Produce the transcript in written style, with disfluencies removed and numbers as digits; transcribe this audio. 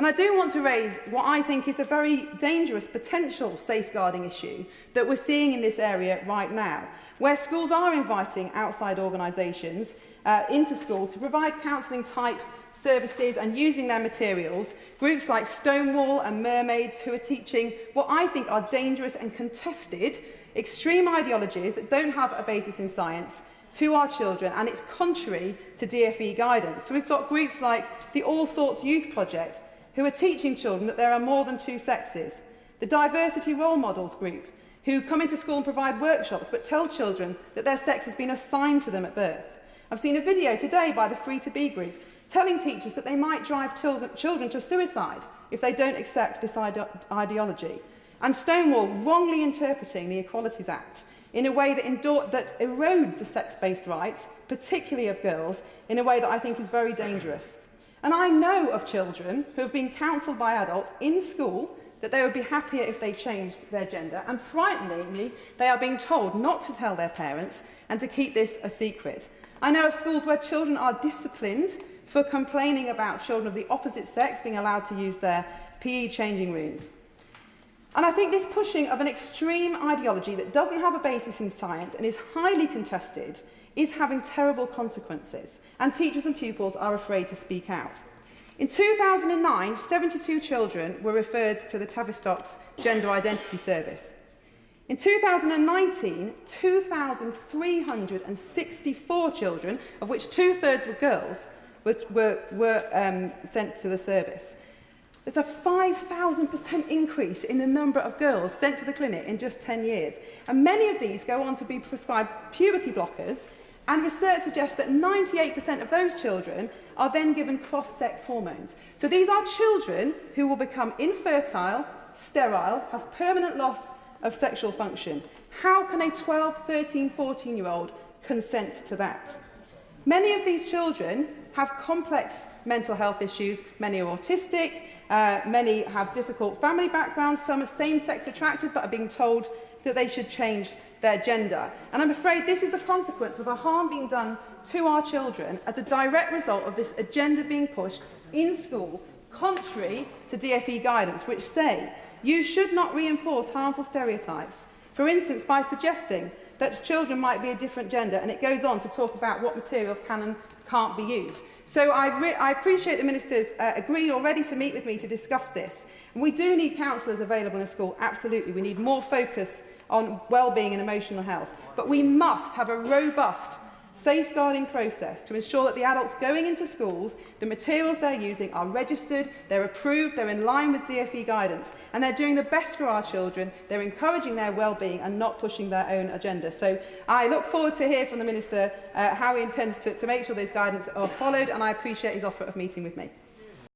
And I do want to raise what I think is a very dangerous potential safeguarding issue that we're seeing in this area right now, where schools are inviting outside organisations into school to provide counselling type services and using their materials, groups like Stonewall and Mermaids, who are teaching what I think are dangerous and contested extreme ideologies that don't have a basis in science to our children, and it's contrary to DfE guidance. So we've got groups like the All Sorts Youth Project, who are teaching children that there are more than two sexes, the Diversity Role Models group, who come into school and provide workshops but tell children that their sex has been assigned to them at birth. I've seen a video today by the Free to Be group telling teachers that they might drive children to suicide if they don't accept this ideology. And Stonewall wrongly interpreting the Equalities Act in a way that erodes the sex-based rights, particularly of girls, in a way that I think is very dangerous. And I know of children who have been counselled by adults in school that they would be happier if they changed their gender, and frighteningly, they are being told not to tell their parents and to keep this a secret. I know of schools where children are disciplined for complaining about children of the opposite sex being allowed to use their PE changing rooms. And I think this pushing of an extreme ideology that doesn't have a basis in science and is highly contested is having terrible consequences, and teachers and pupils are afraid to speak out. In 2009, 72 children were referred to the Tavistock's Gender Identity Service. In 2019, 2,364 children, of which two-thirds were girls, were sent to the service. There's a 5,000% increase in the number of girls sent to the clinic in just 10 years. And many of these go on to be prescribed puberty blockers, and research suggests that 98% of those children are then given cross-sex hormones. So these are children who will become infertile, sterile, have permanent loss of sexual function. How can a 12, 13, 14-year-old consent to that? Many of these children have complex mental health issues. Many are autistic, many have difficult family backgrounds, some are same-sex attracted but are being told that they should change their gender. And I'm afraid this is a consequence of a harm being done to our children as a direct result of this agenda being pushed in school, contrary to DfE guidance, which say you should not reinforce harmful stereotypes, for instance, by suggesting that children might be a different gender, and it goes on to talk about what material can and can't be used. So I appreciate the Minister's agreed already to meet with me to discuss this. And we do need counsellors available in school, absolutely. We need more focus on well-being and emotional health. But we must have a robust safeguarding process to ensure that the adults going into schools, the materials they're using are registered, they're approved, they're in line with DfE guidance, and they're doing the best for our children, they're encouraging their well-being and not pushing their own agenda. So I look forward to hear from the Minister how he intends to make sure those guidance are followed, and I appreciate his offer of meeting with me.